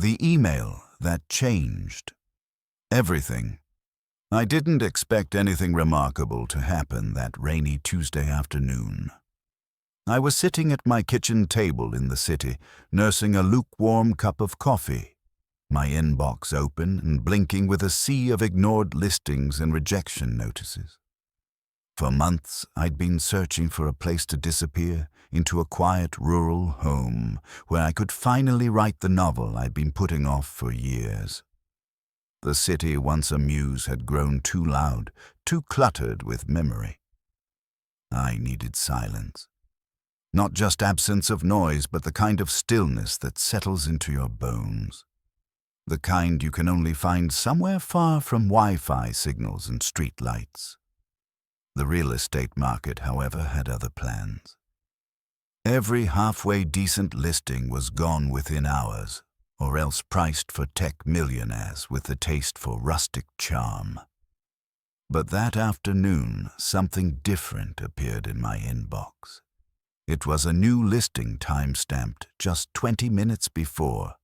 The email that changed everything. I didn't expect anything remarkable to happen that rainy Tuesday afternoon. I was sitting at my kitchen table in the city, nursing a lukewarm cup of coffee, my inbox open and blinking with a sea of ignored listings and rejection notices. For months, I'd been searching for a place to disappear into a quiet rural home where I could finally write the novel I'd been putting off for years. The city, once a muse, had grown too loud, too cluttered with memory. I needed silence. Not just absence of noise, but the kind of stillness that settles into your bones. The kind you can only find somewhere far from Wi-Fi signals and street lights. The real estate market, however, had other plans. Every halfway decent listing was gone within hours, or else priced for tech millionaires with a taste for rustic charm. But that afternoon, something different appeared in my inbox. It was a new listing time-stamped just 20 minutes before.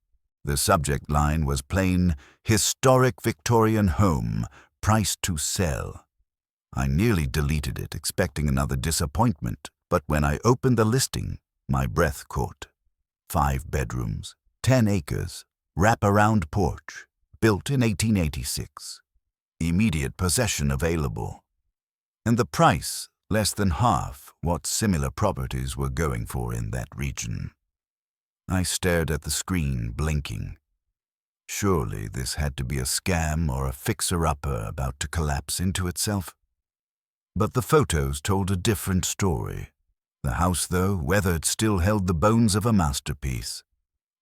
The subject line was plain, "Historic Victorian home, price to sell." I nearly deleted it, expecting another disappointment, but when I opened the listing, my breath caught. 5 bedrooms, 10 acres, wrap-around porch, built in 1886. Immediate possession available. And the price, less than half what similar properties were going for in that region. I stared at the screen, blinking. Surely this had to be a scam or a fixer-upper about to collapse into itself. But the photos told a different story. The house, though, weathered, still held the bones of a masterpiece.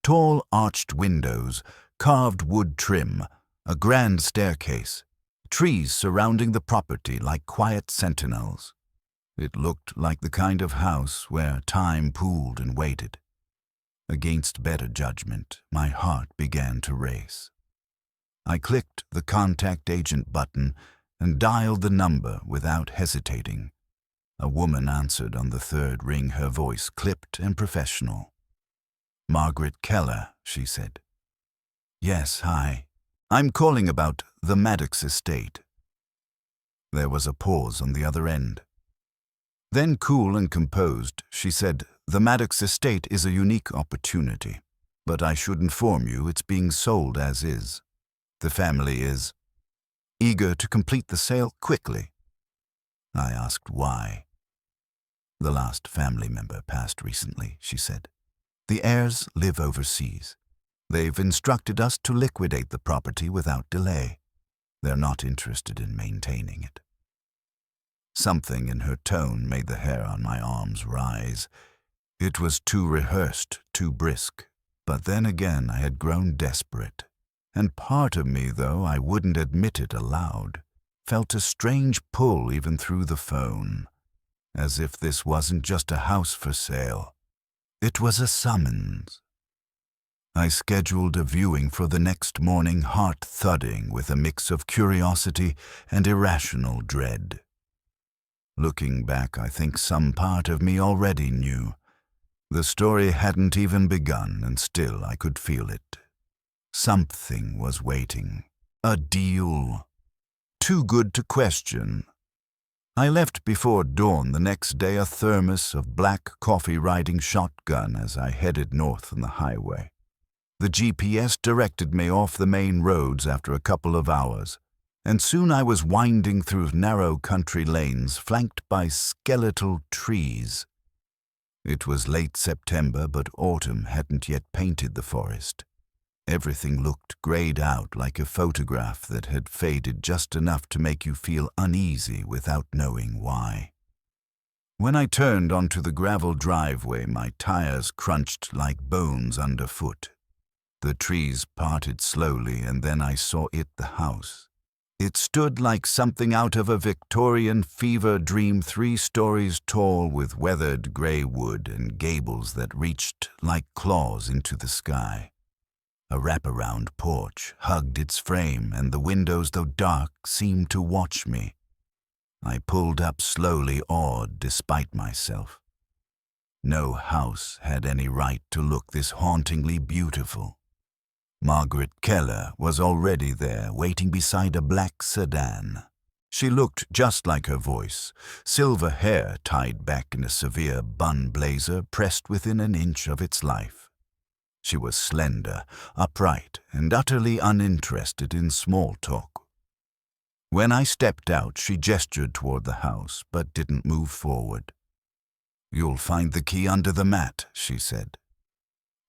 Tall arched windows, carved wood trim, a grand staircase, trees surrounding the property like quiet sentinels. It looked like the kind of house where time pooled and waited. Against better judgment, my heart began to race. I clicked the contact agent button and dialed the number without hesitating. A woman answered on the third ring, her voice clipped and professional. "Margaret Keller," she said. "Yes, hi. I'm calling about the Maddox Estate." There was a pause on the other end. Then, cool and composed, she said, "The Maddox Estate is a unique opportunity, but I should inform you it's being sold as is. The family is eager to complete the sale quickly." I asked why. "The last family member passed recently," she said. "The heirs live overseas. They've instructed us to liquidate the property without delay. They're not interested in maintaining it." Something in her tone made the hair on my arms rise. It was too rehearsed, too brisk. But then again I had grown desperate. And part of me, though I wouldn't admit it aloud, felt a strange pull even through the phone, as if this wasn't just a house for sale. It was a summons. I scheduled a viewing for the next morning, heart thudding with a mix of curiosity and irrational dread. Looking back, I think some part of me already knew. The story hadn't even begun, and still I could feel it. Something was waiting. A deal. Too good to question. I left before dawn the next day, a thermos of black coffee riding shotgun as I headed north on the highway. The GPS directed me off the main roads after a couple of hours, and soon I was winding through narrow country lanes flanked by skeletal trees. It was late September, but autumn hadn't yet painted the forest. Everything looked grayed out like a photograph that had faded just enough to make you feel uneasy without knowing why. When I turned onto the gravel driveway, my tires crunched like bones underfoot. The trees parted slowly, and then I saw it, the house. It stood like something out of a Victorian fever dream, 3 stories tall with weathered grey wood and gables that reached like claws into the sky. A wraparound porch hugged its frame, and the windows, though dark, seemed to watch me. I pulled up slowly, awed despite myself. No house had any right to look this hauntingly beautiful. Margaret Keller was already there, waiting beside a black sedan. She looked just like her voice, silver hair tied back in a severe bun blazer pressed within an inch of its life. She was slender, upright, and utterly uninterested in small talk. When I stepped out, she gestured toward the house, but didn't move forward. "You'll find the key under the mat," she said.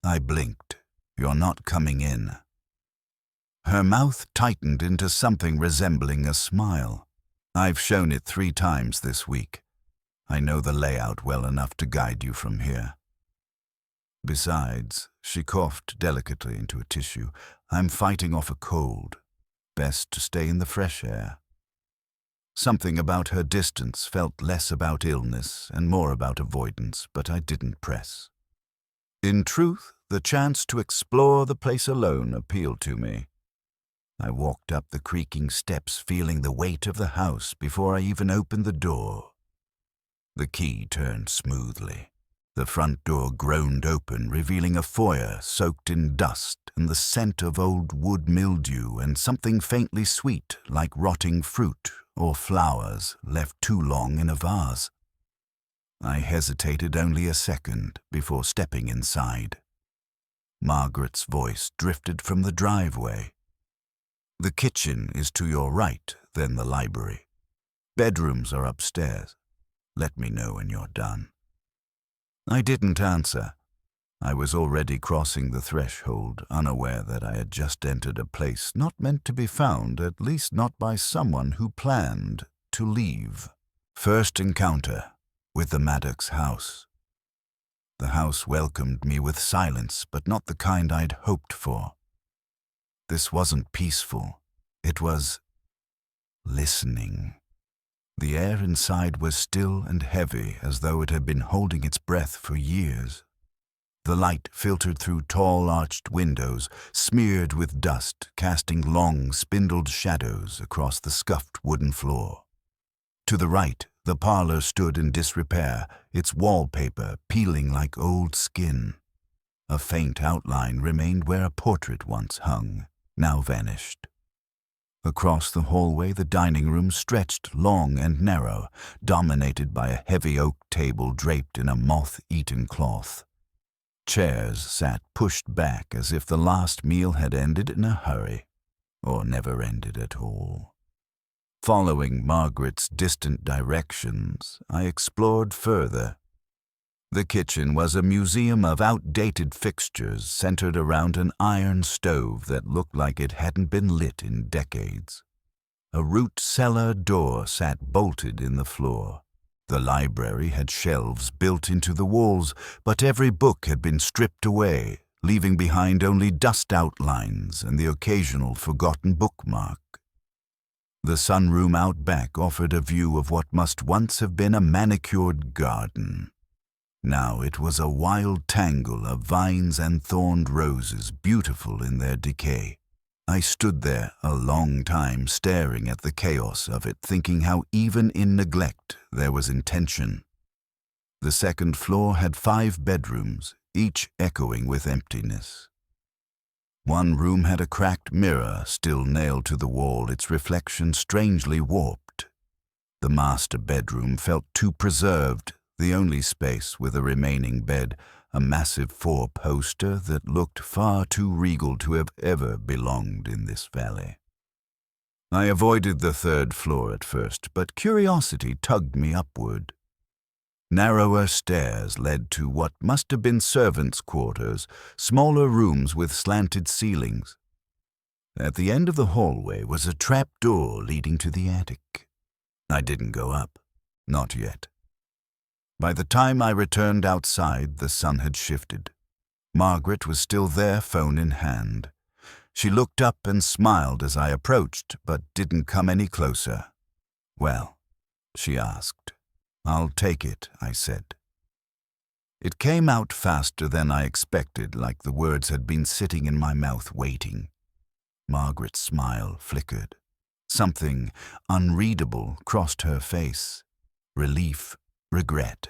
I blinked. "You're not coming in." Her mouth tightened into something resembling a smile. "I've shown it 3 times this week. I know the layout well enough to guide you from here. Besides," she coughed delicately into a tissue, "I'm fighting off a cold. Best to stay in the fresh air." Something about her distance felt less about illness and more about avoidance, but I didn't press. In truth, the chance to explore the place alone appealed to me. I walked up the creaking steps, feeling the weight of the house before I even opened the door. The key turned smoothly. The front door groaned open, revealing a foyer soaked in dust and the scent of old wood mildew and something faintly sweet like rotting fruit or flowers left too long in a vase. I hesitated only a second before stepping inside. Margaret's voice drifted from the driveway. "The kitchen is to your right, then the library. Bedrooms are upstairs. Let me know when you're done." I didn't answer. I was already crossing the threshold, unaware that I had just entered a place not meant to be found, at least not by someone who planned to leave. First encounter with the Maddox house. The house welcomed me with silence, but not the kind I'd hoped for. This wasn't peaceful. It was listening. The air inside was still and heavy, as though it had been holding its breath for years. The light filtered through tall arched windows, smeared with dust, casting long, spindled shadows across the scuffed wooden floor. To the right, the parlor stood in disrepair, its wallpaper peeling like old skin. A faint outline remained where a portrait once hung, now vanished. Across the hallway, the dining room stretched long and narrow, dominated by a heavy oak table draped in a moth-eaten cloth. Chairs sat pushed back as if the last meal had ended in a hurry, or never ended at all. Following Margaret's distant directions, I explored further. The kitchen was a museum of outdated fixtures centered around an iron stove that looked like it hadn't been lit in decades. A root cellar door sat bolted in the floor. The library had shelves built into the walls, but every book had been stripped away, leaving behind only dust outlines and the occasional forgotten bookmark. The sunroom out back offered a view of what must once have been a manicured garden. Now it was a wild tangle of vines and thorned roses, beautiful in their decay. I stood there a long time staring at the chaos of it, thinking how even in neglect there was intention. The second floor had 5 bedrooms, each echoing with emptiness. One room had a cracked mirror still nailed to the wall, its reflection strangely warped. The master bedroom felt too preserved, the only space with a remaining bed, a massive 4-poster that looked far too regal to have ever belonged in this valley. I avoided the 3rd floor at first, but curiosity tugged me upward. Narrower stairs led to what must have been servants' quarters, smaller rooms with slanted ceilings. At the end of the hallway was a trap door leading to the attic. I didn't go up, not yet. By the time I returned outside, the sun had shifted. Margaret was still there, phone in hand. She looked up and smiled as I approached, but didn't come any closer. "Well?" she asked. "I'll take it," I said. It came out faster than I expected, like the words had been sitting in my mouth waiting. Margaret's smile flickered. Something unreadable crossed her face. Relief. Regret.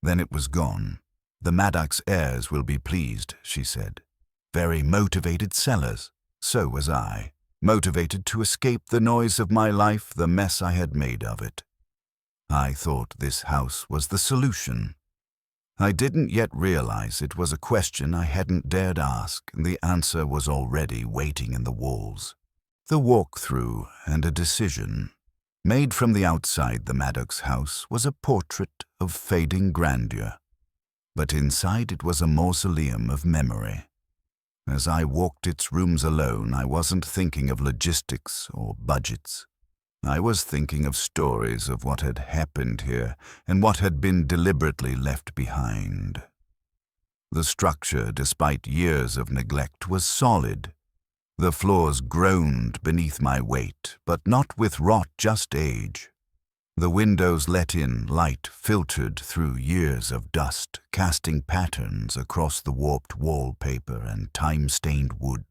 Then it was gone. "The Maddox heirs will be pleased," she said. very motivated sellers. So was I, motivated to escape the noise of my life, the mess I had made of it. I thought this house was the solution. I didn't yet realize it was a question I hadn't dared ask, and the answer was already waiting in the walls. The walk-through and a decision. Made from the outside the Maddox house was a portrait of fading grandeur, but inside it was a mausoleum of memory. As I walked its rooms alone, I wasn't thinking of logistics or budgets. I was thinking of stories of what had happened here and what had been deliberately left behind. The structure, despite years of neglect, was solid. The floors groaned beneath my weight, but not with rot, just age. The windows let in light filtered through years of dust, casting patterns across the warped wallpaper and time-stained wood.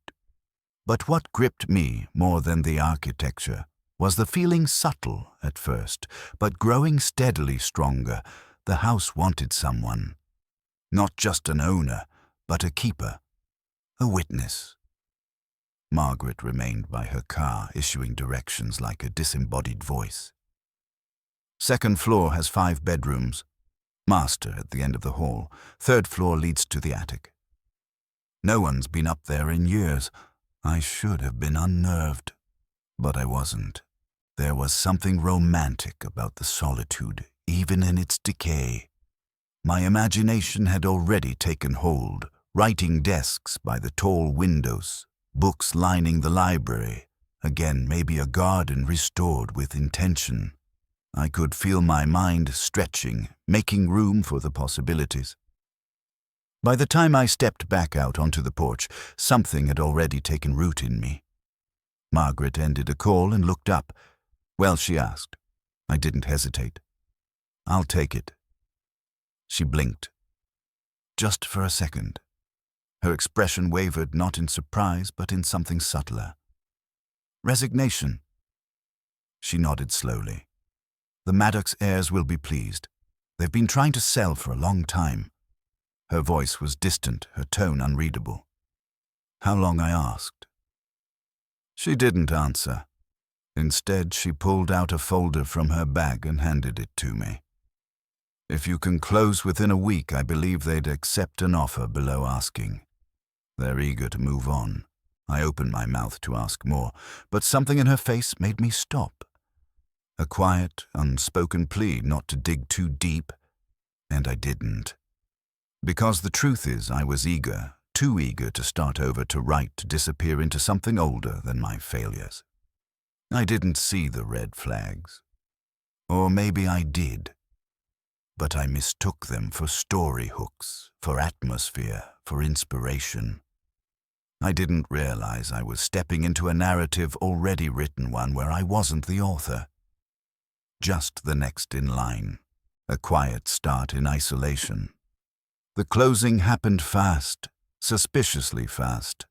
But what gripped me more than the architecture was the feeling, subtle at first, but growing steadily stronger. The house wanted someone. Not just an owner, but a keeper, a witness. Margaret remained by her car, issuing directions like a disembodied voice. Second floor has 5 bedrooms. Master at the end of the hall. Third floor leads to the attic. No one's been up there in years. I should have been unnerved, but I wasn't. There was something romantic about the solitude, even in its decay. My imagination had already taken hold, writing desks by the tall windows, books lining the library, again maybe a garden restored with intention. I could feel my mind stretching, making room for the possibilities. By the time I stepped back out onto the porch, something had already taken root in me. Margaret ended a call and looked up. "Well," she asked. I didn't hesitate. "I'll take it." She blinked. Just for a second. Her expression wavered not in surprise, but in something subtler. "Resignation." She nodded slowly. "The Maddox heirs will be pleased. They've been trying to sell for a long time." Her voice was distant, her tone unreadable. "How long?" I asked. She didn't answer. Instead, she pulled out a folder from her bag and handed it to me. "If you can close within a week, I believe they'd accept an offer below asking. They're eager to move on." I opened my mouth to ask more, but something in her face made me stop. A quiet, unspoken plea not to dig too deep, and I didn't. Because the truth is, I was eager, too eager to start over, to write, to disappear into something older than my failures. I didn't see the red flags. Or maybe I did. But I mistook them for story hooks, for atmosphere, for inspiration. I didn't realize I was stepping into a narrative already written, one where I wasn't the author. Just the next in line, a quiet start in isolation. The closing happened fast, suspiciously fast.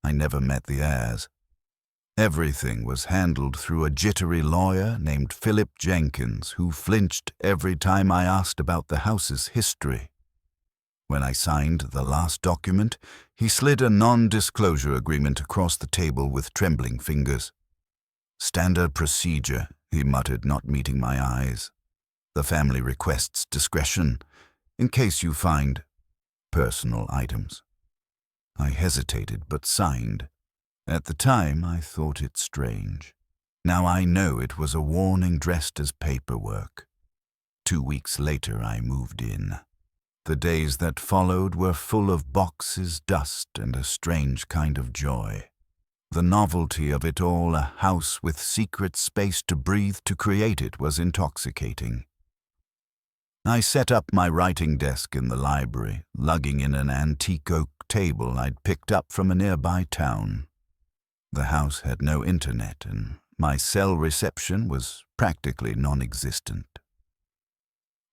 I never met the heirs. Everything was handled through a jittery lawyer named Philip Jenkins, who flinched every time I asked about the house's history. When I signed the last document, he slid a non-disclosure agreement across the table with trembling fingers. "Standard procedure," he muttered, not meeting my eyes. "The family requests discretion, in case you find personal items." I hesitated, but signed. At the time, I thought it strange. Now I know it was a warning dressed as paperwork. 2 weeks later, I moved in. The days that followed were full of boxes, dust, and a strange kind of joy. The novelty of it all, a house with secret space to breathe to create it, was intoxicating. I set up my writing desk in the library, lugging in an antique oak table I'd picked up from a nearby town. The house had no internet, and my cell reception was practically non-existent.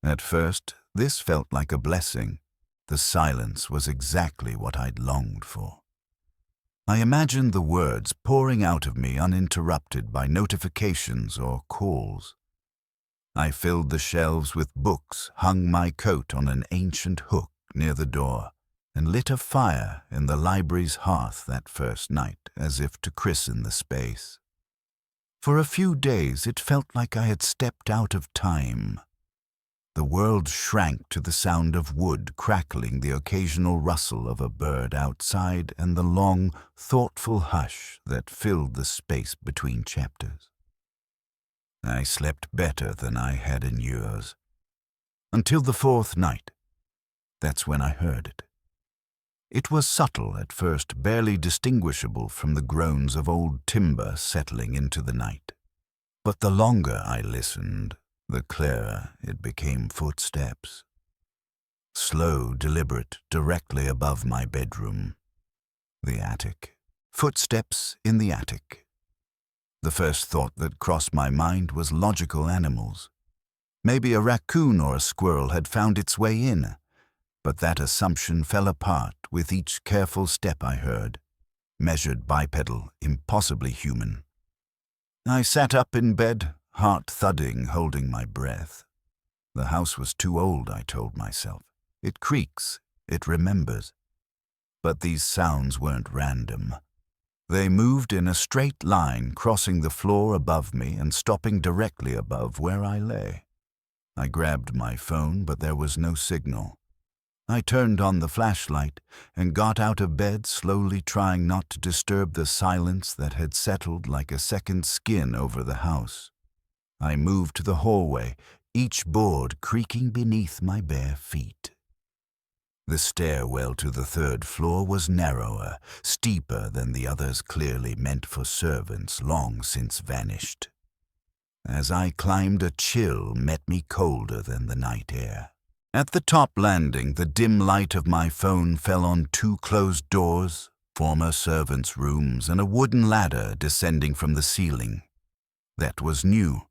At first, this felt like a blessing. The silence was exactly what I'd longed for. I imagined the words pouring out of me uninterrupted by notifications or calls. I filled the shelves with books, hung my coat on an ancient hook near the door, and lit a fire in the library's hearth that first night, as if to christen the space. For a few days it felt like I had stepped out of time. The world shrank to the sound of wood crackling, the occasional rustle of a bird outside, and the long, thoughtful hush that filled the space between chapters. I slept better than I had in years. Until the fourth night. That's when I heard it. It was subtle at first, barely distinguishable from the groans of old timber settling into the night. But the longer I listened, the clearer it became footsteps. Slow, deliberate, directly above my bedroom. The attic. Footsteps in the attic. The first thought that crossed my mind was logical animals. Maybe a raccoon or a squirrel had found its way in, but that assumption fell apart with each careful step I heard, measured bipedal, impossibly human. I sat up in bed, heart thudding, holding my breath. The house was too old, I told myself. It creaks, it remembers. But these sounds weren't random. They moved in a straight line, crossing the floor above me and stopping directly above where I lay. I grabbed my phone, but there was no signal. I turned on the flashlight and got out of bed, slowly trying not to disturb the silence that had settled like a second skin over the house. I moved to the hallway, each board creaking beneath my bare feet. The stairwell to the third floor was narrower, steeper than the others clearly meant for servants long since vanished. As I climbed, a chill met me colder than the night air. At the top landing, the dim light of my phone fell on two closed doors, former servants' rooms, and a wooden ladder descending from the ceiling. That was new.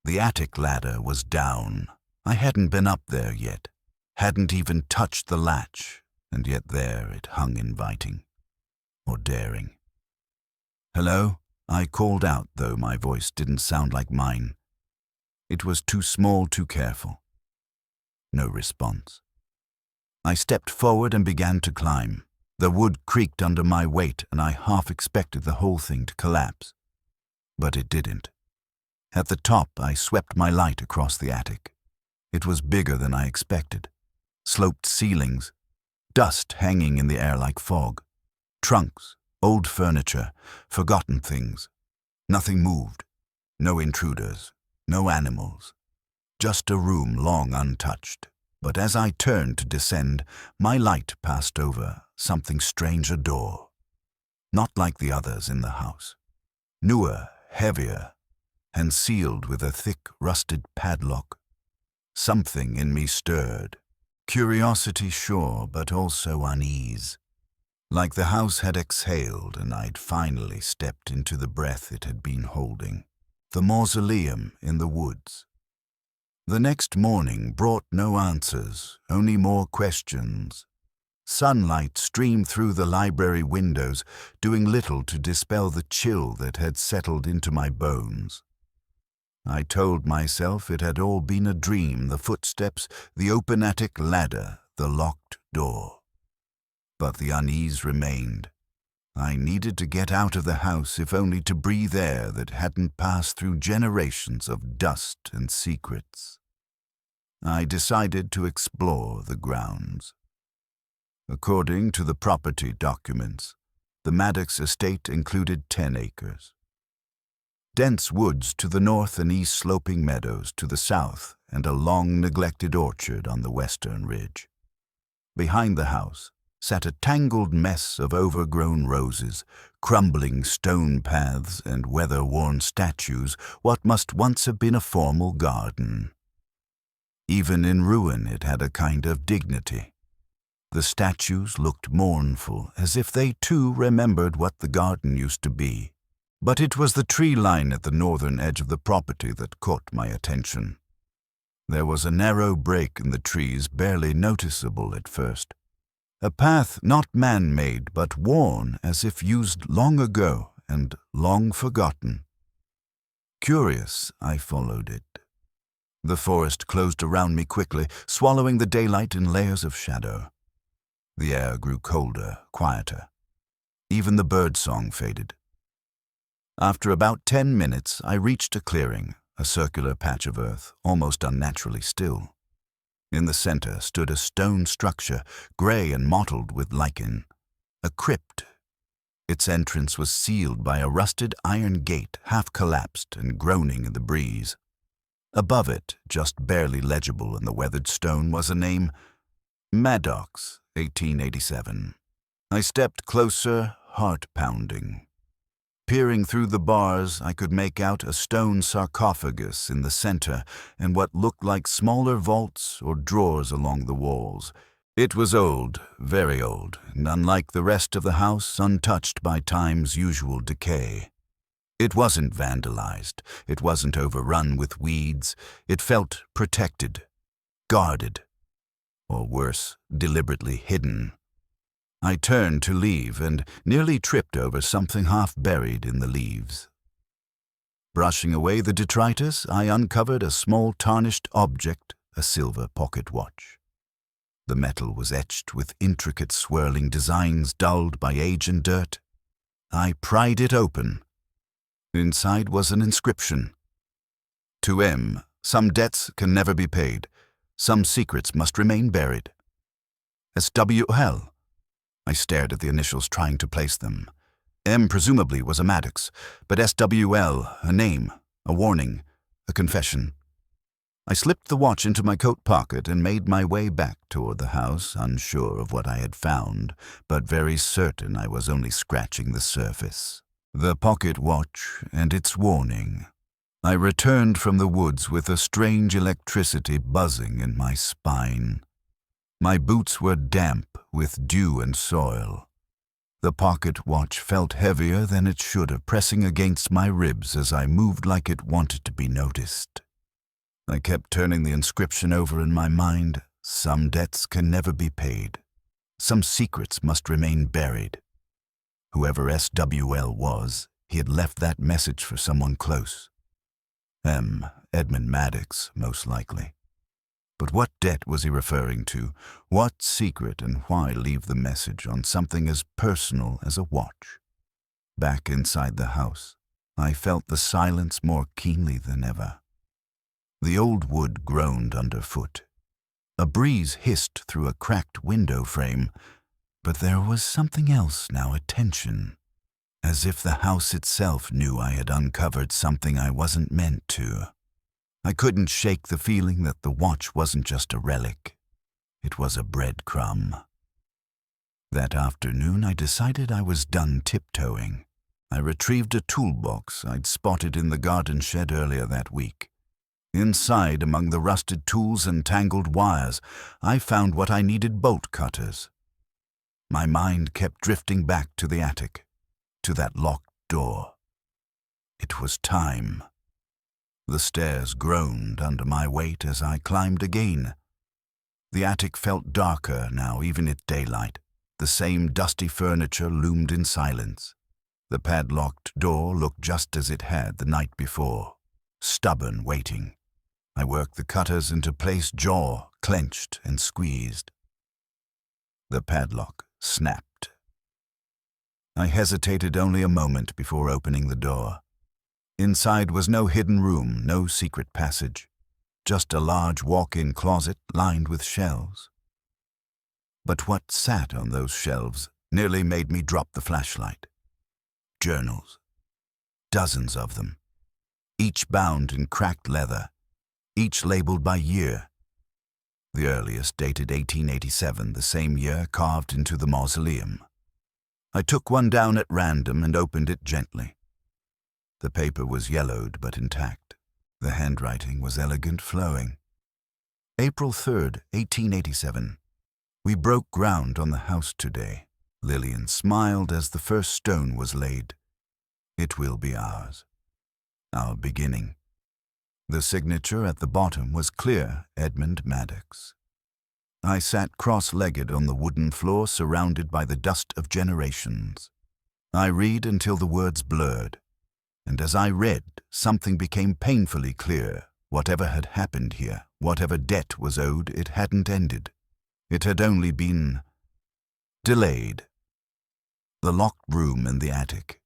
The attic ladder was down. I hadn't been up there yet, hadn't even touched the latch, and yet there it hung inviting, or daring. "Hello?" I called out, though my voice didn't sound like mine. It was too small, too careful. No response. I stepped forward and began to climb. The wood creaked under my weight, and I half expected the whole thing to collapse. But it didn't. At the top, I swept my light across the attic. It was bigger than I expected. Sloped ceilings, dust hanging in the air like fog, trunks, old furniture, forgotten things. Nothing moved. No intruders, no animals. Just a room long untouched. But as I turned to descend, my light passed over something strange, a door. Not like the others in the house. Newer, heavier, and sealed with a thick, rusted padlock. Something in me stirred. Curiosity, sure, but also unease. Like the house had exhaled and I'd finally stepped into the breath it had been holding. The mausoleum in the woods. The next morning brought no answers, only more questions. Sunlight streamed through the library windows, doing little to dispel the chill that had settled into my bones. I told myself it had all been a dream, the footsteps, the open attic ladder, the locked door. But the unease remained. I needed to get out of the house, if only to breathe air that hadn't passed through generations of dust and secrets. I decided to explore the grounds. According to the property documents, the Maddox Estate included 10 acres. Dense woods to the north and east, sloping meadows to the south, and a long neglected orchard on the western ridge. Behind the house sat a tangled mess of overgrown roses, crumbling stone paths and weather-worn statues, what must once have been a formal garden. Even in ruin it had a kind of dignity. The statues looked mournful, as if they too remembered what the garden used to be. But it was the tree line at the northern edge of the property that caught my attention. There was a narrow break in the trees, barely noticeable at first. A path not man-made, but worn as if used long ago and long forgotten. Curious, I followed it. The forest closed around me quickly, swallowing the daylight in layers of shadow. The air grew colder, quieter. Even the bird song faded. After about 10 minutes, I reached a clearing, a circular patch of earth, almost unnaturally still. In the center stood a stone structure, gray and mottled with lichen, a crypt. Its entrance was sealed by a rusted iron gate, half collapsed and groaning in the breeze. Above it, just barely legible in the weathered stone, was a name, Maddox, 1887. I stepped closer, heart pounding. Peering through the bars, I could make out a stone sarcophagus in the center and what looked like smaller vaults or drawers along the walls. It was old, very old, and unlike the rest of the house, untouched by time's usual decay. It wasn't vandalized. It wasn't overrun with weeds. It felt protected, guarded, or worse, deliberately hidden. I turned to leave and nearly tripped over something half buried in the leaves. Brushing away the detritus, I uncovered a small tarnished object, a silver pocket watch. The metal was etched with intricate swirling designs dulled by age and dirt. I pried it open. Inside was an inscription. To M, some debts can never be paid. Some secrets must remain buried. SWL. I stared at the initials, trying to place them. M presumably was a Maddox, but SWL, a name, a warning, a confession. I slipped the watch into my coat pocket and made my way back toward the house, unsure of what I had found, but very certain I was only scratching the surface. The pocket watch and its warning. I returned from the woods with a strange electricity buzzing in my spine. My boots were damp with dew and soil. The pocket watch felt heavier than it should have, pressing against my ribs as I moved like it wanted to be noticed. I kept turning the inscription over in my mind. Some debts can never be paid. Some secrets must remain buried. Whoever SWL was, he had left that message for someone close. Edmund Maddox, most likely. But what debt was he referring to? What secret, and why leave the message on something as personal as a watch? Back inside the house, I felt the silence more keenly than ever. The old wood groaned underfoot. A breeze hissed through a cracked window frame, but there was something else now, a tension, as if the house itself knew I had uncovered something I wasn't meant to. I couldn't shake the feeling that the watch wasn't just a relic. It was a breadcrumb. That afternoon, I decided I was done tiptoeing. I retrieved a toolbox I'd spotted in the garden shed earlier that week. Inside, among the rusted tools and tangled wires, I found what I needed: bolt cutters. My mind kept drifting back to the attic, to that locked door. It was time. The stairs groaned under my weight as I climbed again. The attic felt darker now, even at daylight. The same dusty furniture loomed in silence. The padlocked door looked just as it had the night before, stubborn, waiting. I worked the cutters into place, jaw clenched and squeezed. The padlock snapped. I hesitated only a moment before opening the door. Inside was no hidden room, no secret passage, just a large walk-in closet lined with shelves. But what sat on those shelves nearly made me drop the flashlight. Journals. Dozens of them, each bound in cracked leather, each labeled by year. The earliest dated 1887, the same year carved into the mausoleum. I took one down at random and opened it gently. The paper was yellowed but intact. The handwriting was elegant, flowing. April 3rd, 1887. We broke ground on the house today. Lillian smiled as the first stone was laid. It will be ours. Our beginning. The signature at the bottom was clear: Edmund Maddox. I sat cross-legged on the wooden floor, surrounded by the dust of generations. I read until the words blurred. And as I read, something became painfully clear. Whatever had happened here, whatever debt was owed, it hadn't ended. It had only been Delayed. The locked room in the attic.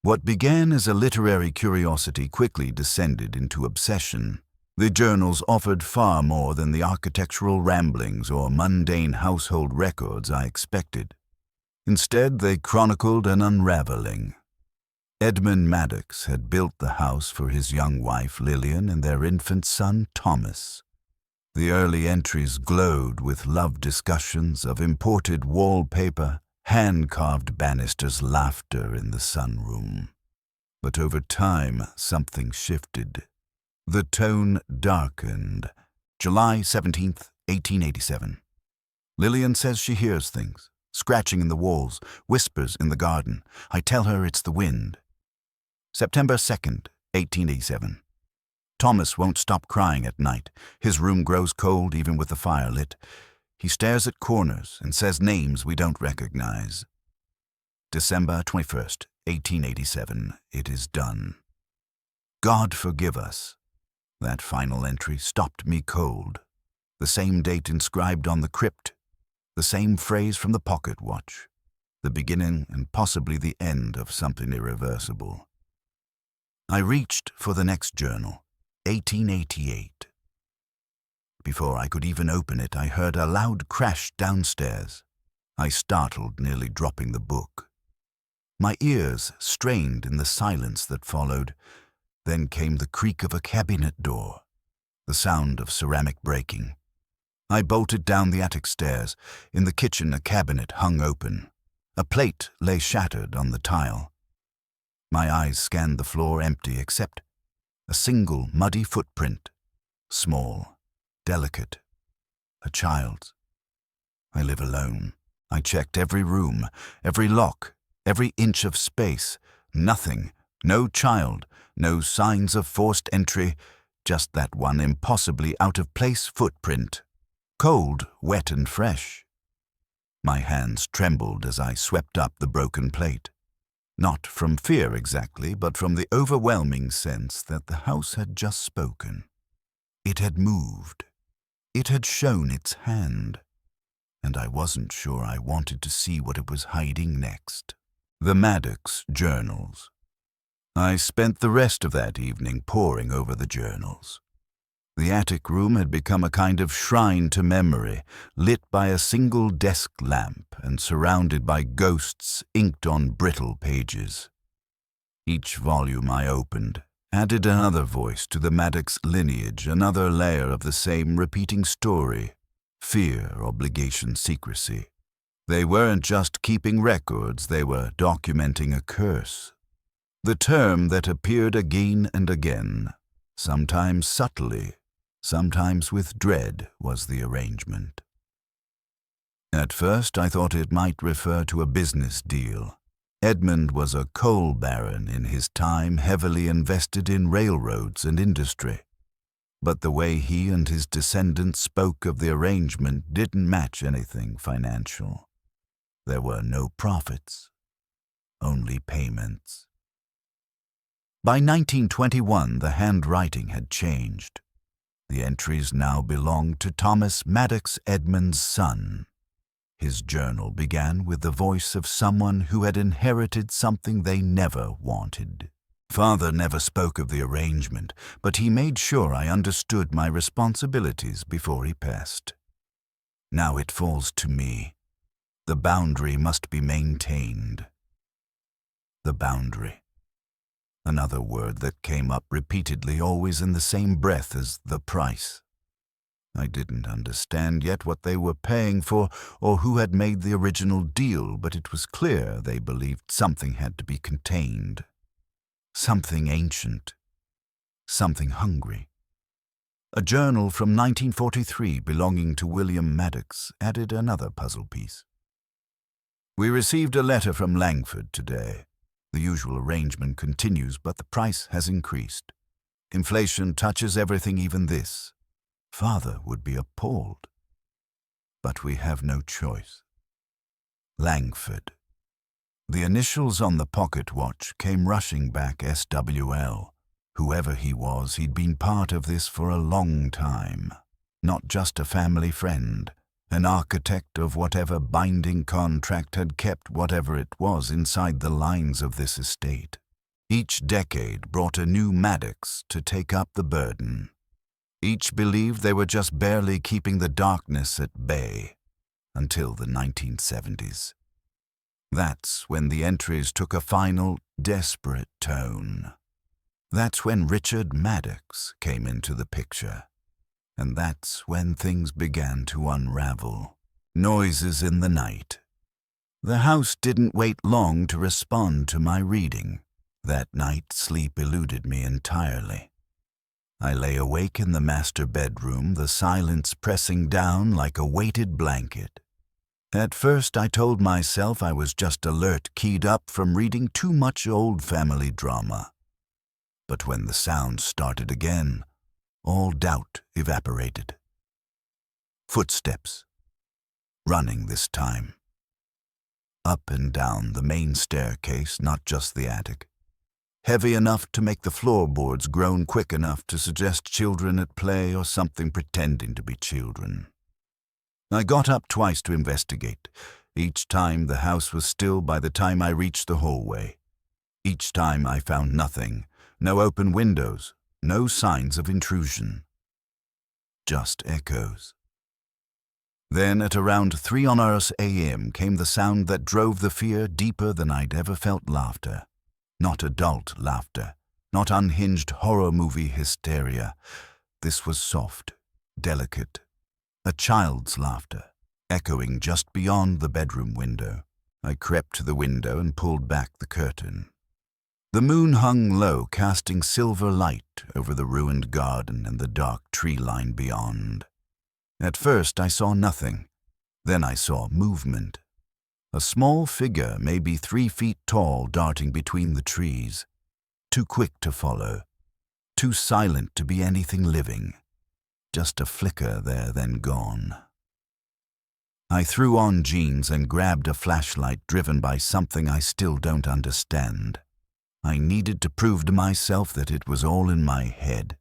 What began as a literary curiosity quickly descended into obsession. The journals offered far more than the architectural ramblings or mundane household records I expected. Instead, they chronicled an unraveling. Edmund Maddox had built the house for his young wife Lillian and their infant son Thomas. The early entries glowed with love discussions of imported wallpaper, hand-carved banisters, laughter in the sunroom. But over time, something shifted. The tone darkened. July 17th, 1887. Lillian says she hears things, scratching in the walls, whispers in the garden. I tell her it's the wind. September 2nd, 1887. Thomas won't stop crying at night. His room grows cold even with the fire lit. He stares at corners and says names we don't recognize. December 21st, 1887. It is done. God forgive us. That final entry stopped me cold. The same date inscribed on the crypt. The same phrase from the pocket watch. The beginning and possibly the end of something irreversible. I reached for the next journal. 1888. Before I could even open it, I heard a loud crash downstairs. I startled, nearly dropping the book. My ears strained in the silence that followed. Then came the creak of a cabinet door, the sound of ceramic breaking. I bolted down the attic stairs. In the kitchen, a cabinet hung open. A plate lay shattered on the tile. My eyes scanned the floor, empty except a single muddy footprint, small, delicate, a child's. I live alone. I checked every room, every lock, every inch of space. Nothing, no child, no signs of forced entry, just that one impossibly out-of-place footprint. Cold, wet and fresh. My hands trembled as I swept up the broken plate. Not from fear exactly, but from the overwhelming sense that the house had just spoken. It had moved. It had shown its hand. And I wasn't sure I wanted to see what it was hiding next. The Maddox journals. I spent the rest of that evening poring over the journals. The attic room had become a kind of shrine to memory, lit by a single desk lamp and surrounded by ghosts inked on brittle pages. Each volume I opened added another voice to the Maddox lineage, another layer of the same repeating story: fear, obligation, secrecy. They weren't just keeping records, they were documenting a curse. The term that appeared again and again, sometimes subtly, sometimes with dread, was the arrangement. At first I thought it might refer to a business deal. Edmund was a coal baron in his time, heavily invested in railroads and industry. But the way he and his descendants spoke of the arrangement didn't match anything financial. There were no profits, only payments. By 1921, the handwriting had changed. The entries now belonged to Thomas Maddox, Edmund's son. His journal began with the voice of someone who had inherited something they never wanted. Father never spoke of the arrangement, but he made sure I understood my responsibilities before he passed. Now it falls to me. The boundary must be maintained. The boundary. Another word that came up repeatedly, always in the same breath as the price. I didn't understand yet what they were paying for or who had made the original deal, but it was clear they believed something had to be contained. Something ancient. Something hungry. A journal from 1943 belonging to William Maddox added another puzzle piece. We received a letter from Langford today. The usual arrangement continues, but the price has increased. Inflation touches everything, even this. Father would be appalled. But we have no choice. Langford. The initials on the pocket watch came rushing back SWL. Whoever he was, he'd been part of this for a long time. Not just a family friend, an architect of whatever binding contract had kept whatever it was inside the lines of this estate. Each decade brought a new Maddox to take up the burden. Each believed they were just barely keeping the darkness at bay until the 1970s. That's when the entries took a final, desperate tone. That's when Richard Maddox came into the picture. And that's when things began to unravel. Noises in the night. The house didn't wait long to respond to my reading. That night, sleep eluded me entirely. I lay awake in the master bedroom, the silence pressing down like a weighted blanket. At first, I told myself I was just alert, keyed up from reading too much old family drama. But when the sound started again, all doubt evaporated. Footsteps. Running this time. Up and down the main staircase, not just the attic. Heavy enough to make the floorboards groan quick enough to suggest children at play or something pretending to be children. I got up twice to investigate. Each time the house was still by the time I reached the hallway. Each time I found nothing, no open windows, no signs of intrusion. Just echoes. Then at around 3:00 a.m. came the sound that drove the fear deeper than I'd ever felt laughter. Not adult laughter, not unhinged horror movie hysteria. This was soft, delicate, a child's laughter, echoing just beyond the bedroom window. I crept to the window and pulled back the curtain. The moon hung low, casting silver light over the ruined garden and the dark tree line beyond. At first I saw nothing. Then I saw movement. A small figure, maybe 3 feet tall, darting between the trees. Too quick to follow. Too silent to be anything living. Just a flicker there, then gone. I threw on jeans and grabbed a flashlight driven by something I still don't understand. I needed to prove to myself that it was all in my head,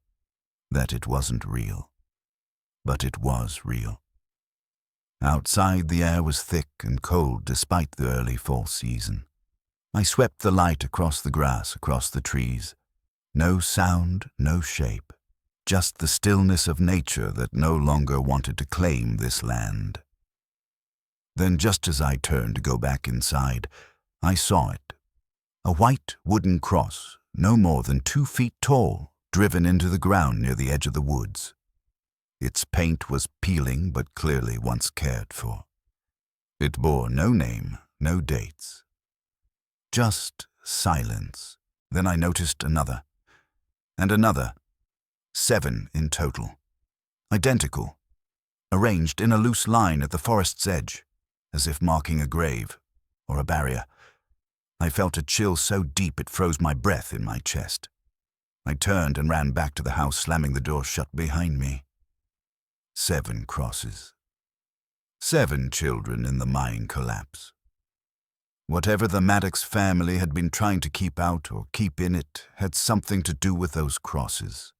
that it wasn't real. But it was real. Outside, the air was thick and cold despite the early fall season. I swept the light across the grass, across the trees. No sound, no shape. Just the stillness of nature that no longer wanted to claim this land. Then just as I turned to go back inside, I saw it. A white wooden cross, no more than 2 feet tall, driven into the ground near the edge of the woods. Its paint was peeling but clearly once cared for. It bore no name, no dates. Just silence. Then I noticed another. And another. 7 in total. Identical. Arranged in a loose line at the forest's edge, as if marking a grave or a barrier. I felt a chill so deep it froze my breath in my chest. I turned and ran back to the house, slamming the door shut behind me. 7 crosses. 7 children in the mine collapse. Whatever the Maddox family had been trying to keep out or keep in it had something to do with those crosses.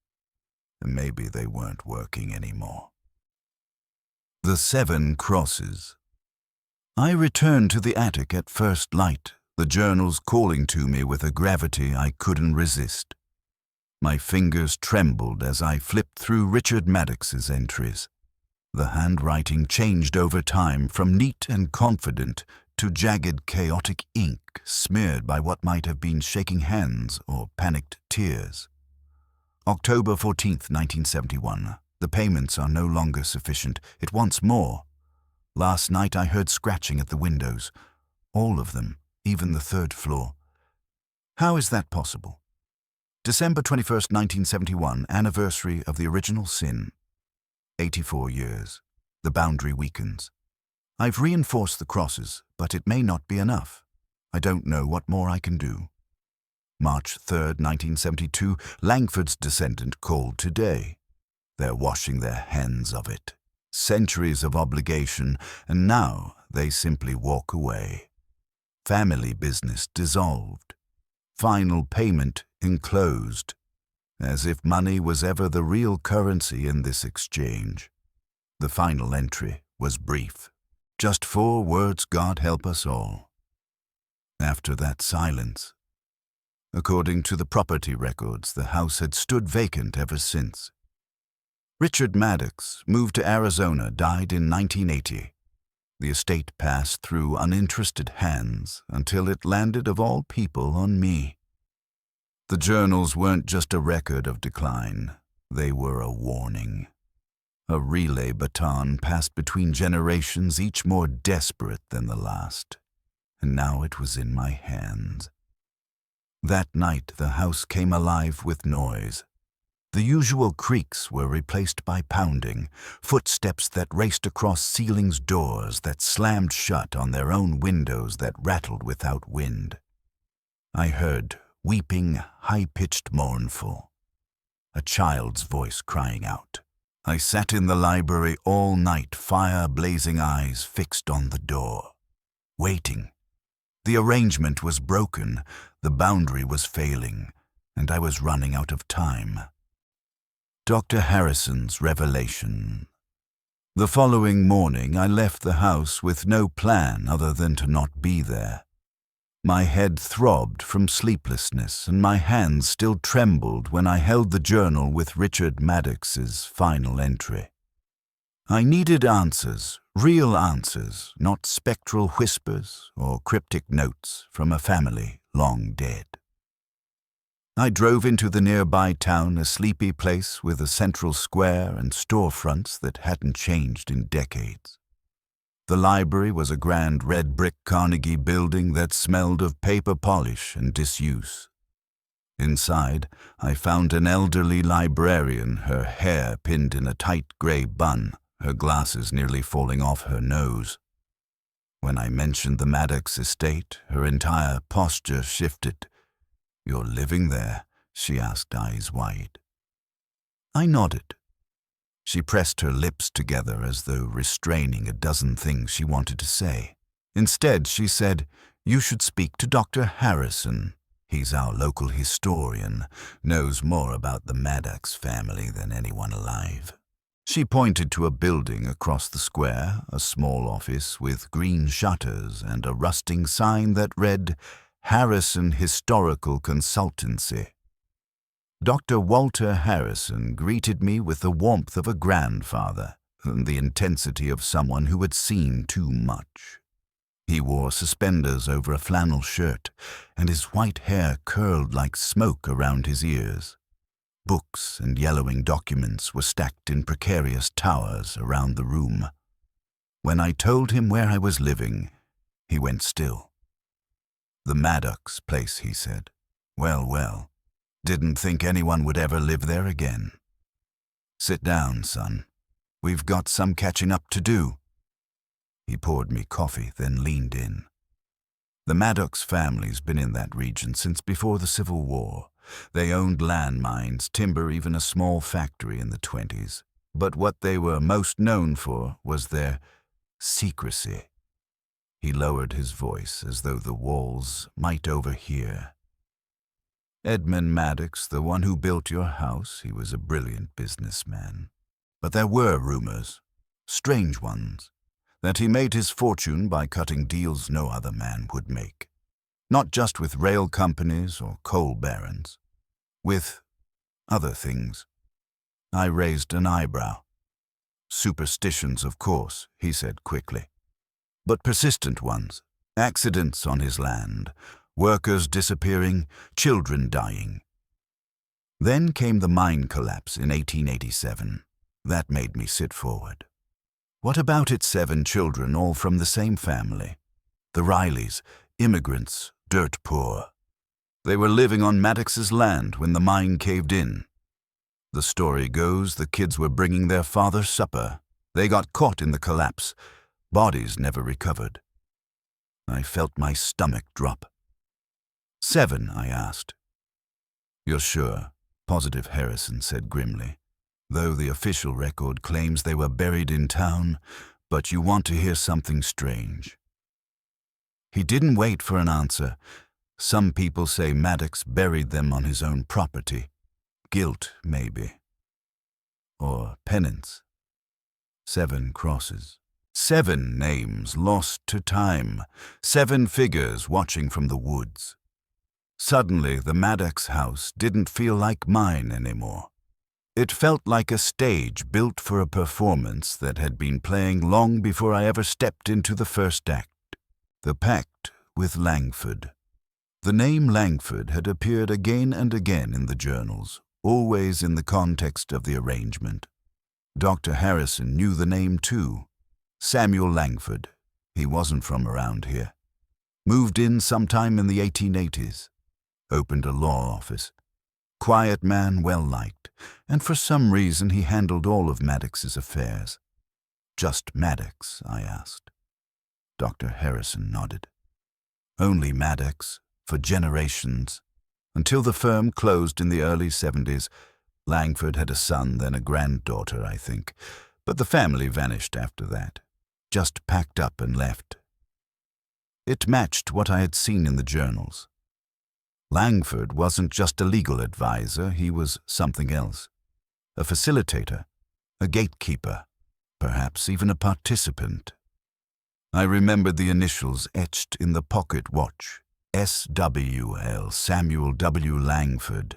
And maybe they weren't working anymore. The 7 crosses. I returned to the attic at first light, the journals calling to me with a gravity I couldn't resist. My fingers trembled as I flipped through Richard Maddox's entries. The handwriting changed over time from neat and confident to jagged, chaotic ink smeared by what might have been shaking hands or panicked tears. October 14th, 1971. The payments are no longer sufficient. It wants more. Last night I heard scratching at the windows. All of them, even the 3rd floor. How is that possible? December 21st, 1971, anniversary of the original sin. 84 years. The boundary weakens. I've reinforced the crosses, but it may not be enough. I don't know what more I can do. March 3rd, 1972, Langford's descendant called today. They're washing their hands of it. Centuries of obligation, and now they simply walk away. Family business dissolved. Final payment enclosed, as if money was ever the real currency in this exchange. The final entry was brief. Just 4 words, God help us all. After that silence. According to the property records, the house had stood vacant ever since. Richard Maddox moved to Arizona, died in 1980. The estate passed through uninterested hands until it landed, of all people, on me. The journals weren't just a record of decline. They were a warning. A relay baton passed between generations, each more desperate than the last. And now it was in my hands. That night the house came alive with noise. The usual creaks were replaced by pounding, footsteps that raced across ceilings, doors that slammed shut on their own windows that rattled without wind. I heard weeping, high-pitched, mournful. A child's voice crying out. I sat in the library all night, fire-blazing eyes fixed on the door, waiting. The arrangement was broken, the boundary was failing, and I was running out of time. Dr. Harrison's revelation. The following morning I left the house with no plan other than to not be there. My head throbbed from sleeplessness, and my hands still trembled when I held the journal with Richard Maddox's final entry. I needed answers, real answers, not spectral whispers or cryptic notes from a family long dead. I drove into the nearby town, a sleepy place with a central square and storefronts that hadn't changed in decades. The library was a grand red brick Carnegie building that smelled of paper polish and disuse. Inside, I found an elderly librarian, her hair pinned in a tight gray bun, her glasses nearly falling off her nose. When I mentioned the Maddox Estate, her entire posture shifted. "You're living there?" she asked, eyes wide. I nodded. She pressed her lips together as though restraining a dozen things she wanted to say. Instead, she said, "You should speak to Dr. Harrison. He's our local historian, knows more about the Maddox family than anyone alive." She pointed to a building across the square, a small office with green shutters and a rusting sign that read, "Harrison Historical Consultancy." Dr. Walter Harrison greeted me with the warmth of a grandfather and the intensity of someone who had seen too much. He wore suspenders over a flannel shirt, and his white hair curled like smoke around his ears. Books and yellowing documents were stacked in precarious towers around the room. When I told him where I was living, he went still. "The Maddox place," he said. "Well, well. Didn't think anyone would ever live there again. Sit down, son. We've got some catching up to do." He poured me coffee, then leaned in. The Maddox family's been in that region since before the Civil War. They owned landmines, timber, even a small factory in the 20s. But what they were most known for was their secrecy. He lowered his voice as though the walls might overhear. "Edmund Maddox, the one who built your house, he was a brilliant businessman. But there were rumors, strange ones, that he made his fortune by cutting deals no other man would make. Not just with rail companies or coal barons. With other things." I raised an eyebrow. "Superstitions, of course," he said quickly. "But persistent ones. Accidents on his land. Workers disappearing, children dying. Then came the mine collapse in 1887. That made me sit forward. What about its 7 children, all from the same family? The Rileys, immigrants, dirt poor. They were living on Maddox's land when the mine caved in. The story goes the kids were bringing their father supper. They got caught in the collapse. Bodies never recovered." I felt my stomach drop. 7, I asked. "You're sure?" Positive, Harrison said grimly. "Though the official record claims they were buried in town, but you want to hear something strange." He didn't wait for an answer. "Some people say Maddox buried them on his own property. Guilt, maybe. Or penance. 7 crosses. 7 names lost to time, 7 figures watching from the woods. Suddenly, the Maddox house didn't feel like mine anymore. It felt like a stage built for a performance that had been playing long before I ever stepped into the first act. The Pact with Langford. The name Langford had appeared again and again in the journals, always in the context of the arrangement. Dr. Harrison knew the name too. Samuel Langford. He wasn't from around here. Moved in sometime in the 1880s. Opened a law office. Quiet man, well-liked, and for some reason he handled all of Maddox's affairs. Just Maddox, I asked. Dr. Harrison nodded. Only Maddox, for generations. Until the firm closed in the early 70s, Langford had a son, then a granddaughter, I think, but the family vanished after that. Just packed up and left. It matched what I had seen in the journals. Langford wasn't just a legal advisor, he was something else. A facilitator, a gatekeeper, perhaps even a participant. I remembered the initials etched in the pocket watch, SWL, Samuel W. Langford.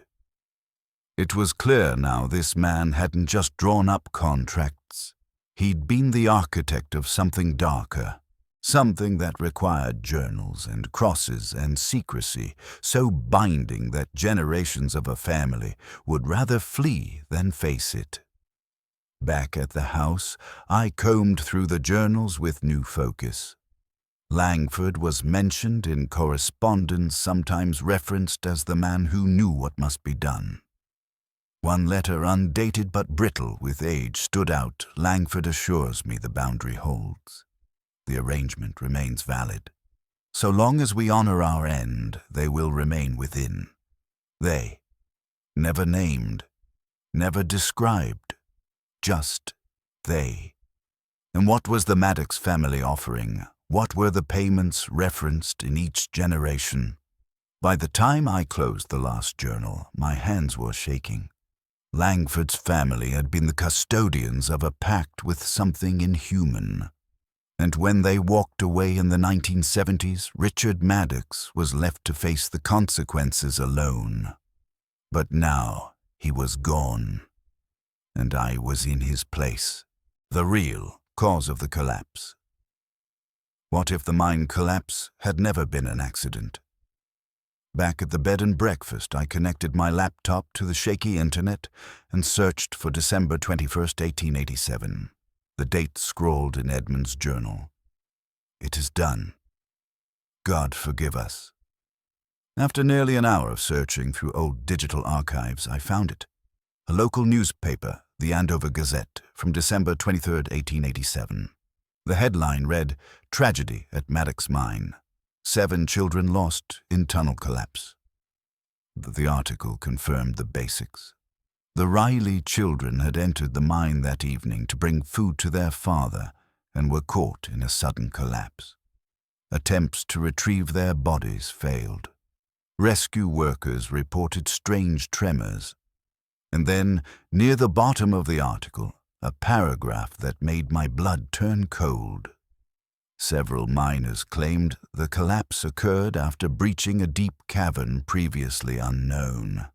It was clear now this man hadn't just drawn up contracts. He'd been the architect of something darker. Something that required journals and crosses and secrecy, so binding that generations of a family would rather flee than face it. Back at the house, I combed through the journals with new focus. Langford was mentioned in correspondence, sometimes referenced as the man who knew what must be done. One letter, undated but brittle with age, stood out. Langford assures me the boundary holds. The arrangement remains valid. So long as we honor our end, they will remain within. They, never named, never described, just they. And what was the Maddox family offering? What were the payments referenced in each generation? By the time I closed the last journal, my hands were shaking. Langford's family had been the custodians of a pact with something inhuman. And when they walked away in the 1970s, Richard Maddox was left to face the consequences alone. But now he was gone, and I was in his place, the real cause of the collapse. What if the mine collapse had never been an accident? Back at the bed and breakfast, I connected my laptop to the shaky internet and searched for December 21st, 1887. The date scrawled in Edmund's journal. It is done. God forgive us. After nearly an hour of searching through old digital archives, I found it. A local newspaper, the Andover Gazette, from December 23, 1887. The headline read, "Tragedy at Maddox Mine. 7 children lost in tunnel collapse." The article confirmed the basics. The Riley children had entered the mine that evening to bring food to their father and were caught in a sudden collapse. Attempts to retrieve their bodies failed. Rescue workers reported strange tremors. And then, near the bottom of the article, a paragraph that made my blood turn cold. Several miners claimed the collapse occurred after breaching a deep cavern previously unknown.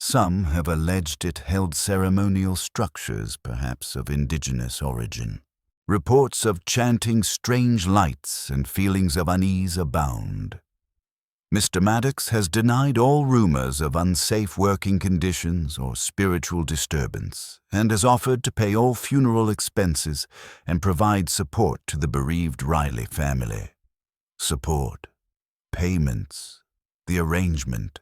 Some have alleged it held ceremonial structures, perhaps of indigenous origin. Reports of chanting strange lights and feelings of unease abound. Mr. Maddox has denied all rumors of unsafe working conditions or spiritual disturbance, and has offered to pay all funeral expenses and provide support to the bereaved Riley family. Support, payments, the arrangement.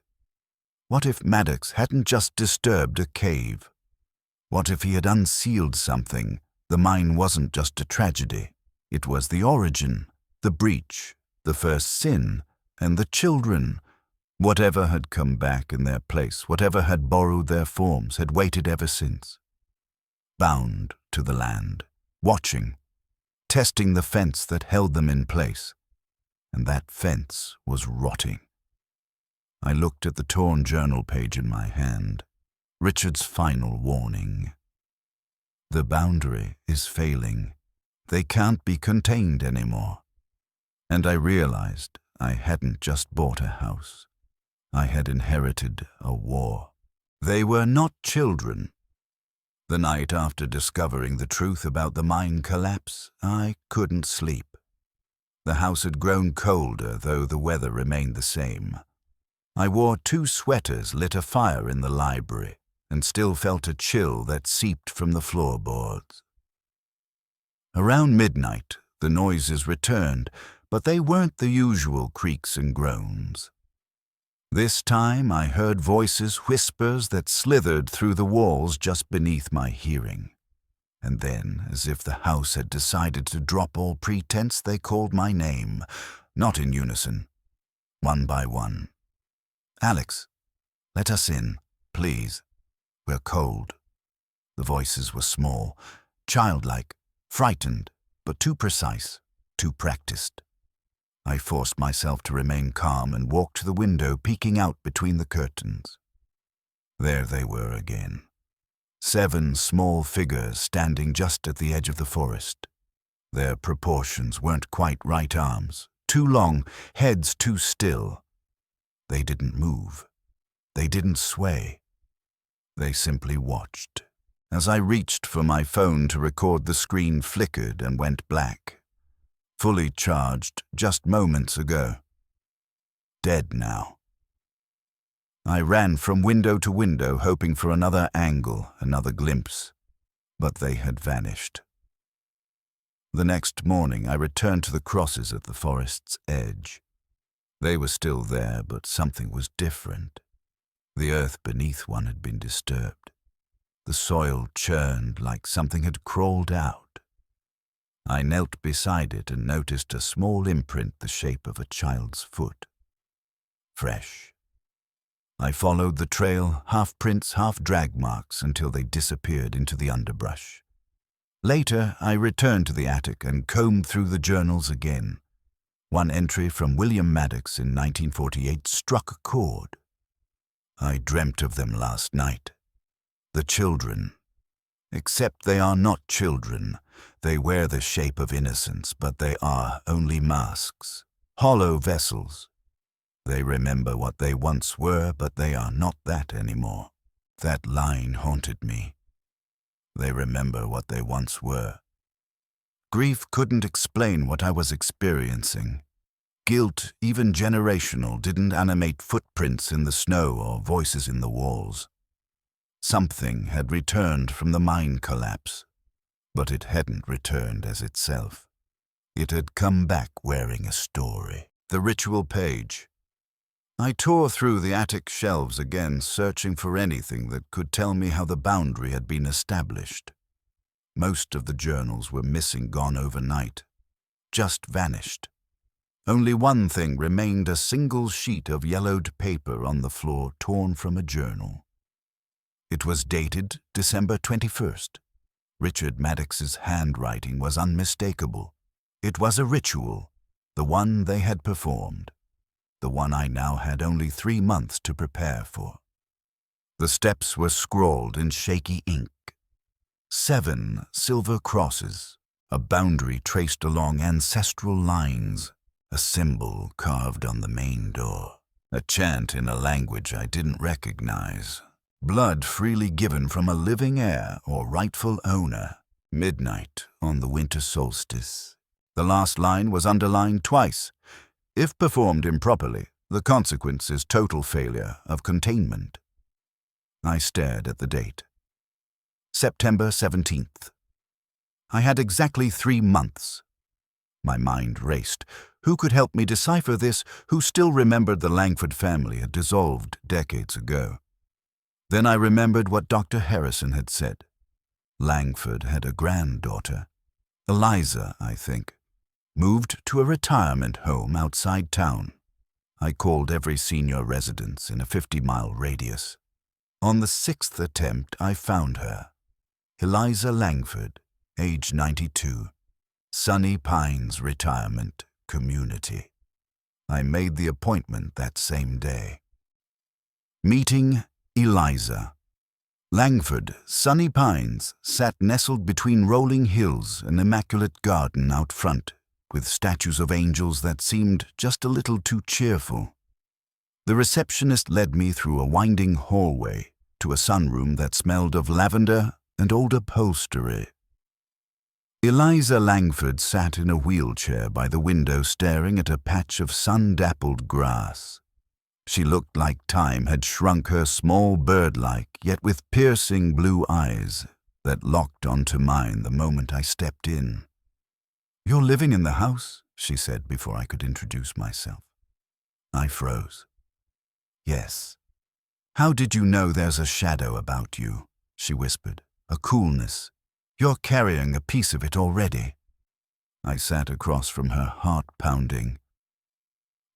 What if Maddox hadn't just disturbed a cave? What if he had unsealed something? The mine wasn't just a tragedy. It was the origin, the breach, the first sin, and the children. Whatever had come back in their place, whatever had borrowed their forms, had waited ever since. Bound to the land, watching, testing the fence that held them in place. And that fence was rotting. I looked at the torn journal page in my hand. Richard's final warning. The boundary is failing. They can't be contained anymore. And I realized I hadn't just bought a house. I had inherited a war. They were not children. The night after discovering the truth about the mine collapse, I couldn't sleep. The house had grown colder, though the weather remained the same. I wore 2 sweaters, lit a fire in the library, and still felt a chill that seeped from the floorboards. Around midnight, the noises returned, but they weren't the usual creaks and groans. This time I heard voices, whispers that slithered through the walls just beneath my hearing. And then, as if the house had decided to drop all pretense, they called my name, not in unison, one by one. "Alex, let us in, please. We're cold." The voices were small, childlike, frightened, but too precise, too practiced. I forced myself to remain calm and walked to the window, peeking out between the curtains. There they were again. 7 small figures standing just at the edge of the forest. Their proportions weren't quite right arms, too long, heads too still. They didn't move. They didn't sway. They simply watched. As I reached for my phone to record, the screen flickered and went black. Fully charged just moments ago. Dead now. I ran from window to window, hoping for another angle, another glimpse, but they had vanished. The next morning I returned to the crosses at the forest's edge. They were still there, but something was different. The earth beneath one had been disturbed. The soil churned like something had crawled out. I knelt beside it and noticed a small imprint the shape of a child's foot. Fresh. I followed the trail, half prints, half drag marks, until they disappeared into the underbrush. Later, I returned to the attic and combed through the journals again. One entry from William Maddox in 1948 struck a chord. I dreamt of them last night. The children. Except they are not children. They wear the shape of innocence, but they are only masks, hollow vessels. They remember what they once were, but they are not that anymore. That line haunted me. They remember what they once were. Grief couldn't explain what I was experiencing. Guilt, even generational, didn't animate footprints in the snow or voices in the walls. Something had returned from the mine collapse, but it hadn't returned as itself. It had come back wearing a story. The ritual page. I tore through the attic shelves again, searching for anything that could tell me how the boundary had been established. Most of the journals were missing, gone overnight. Just vanished. Only one thing remained, a single sheet of yellowed paper on the floor, torn from a journal. It was dated December 21st. Richard Maddox's handwriting was unmistakable. It was a ritual, the one they had performed, the one I now had only 3 months to prepare for. The steps were scrawled in shaky ink. 7 silver crosses, a boundary traced along ancestral lines, a symbol carved on the main door, a chant in a language I didn't recognize. Blood freely given from a living heir or rightful owner. Midnight on the winter solstice. The last line was underlined twice. If performed improperly, the consequence is total failure of containment. I stared at the date. September 17th. I had exactly 3 months. My mind raced. Who could help me decipher this? Who still remembered the Langford family had dissolved decades ago? Then I remembered what Dr. Harrison had said. Langford had a granddaughter, Eliza, I think, moved to a retirement home outside town. I called every senior residence in a 50-mile radius. On the 6th attempt, I found her. Eliza Langford, age 92, Sunny Pines Retirement Community. I made the appointment that same day. Meeting Eliza. Langford, sunny pines, sat nestled between rolling hills, an immaculate garden out front, with statues of angels that seemed just a little too cheerful. The receptionist led me through a winding hallway to a sunroom that smelled of lavender and old upholstery. Eliza Langford sat in a wheelchair by the window staring at a patch of sun-dappled grass. She looked like time had shrunk her small bird-like, yet with piercing blue eyes that locked onto mine the moment I stepped in. "You're living in the house?" she said before I could introduce myself. I froze. "Yes." "How did you know there's a shadow about you?" she whispered. "A coolness. You're carrying a piece of it already." I sat across from her, heart pounding.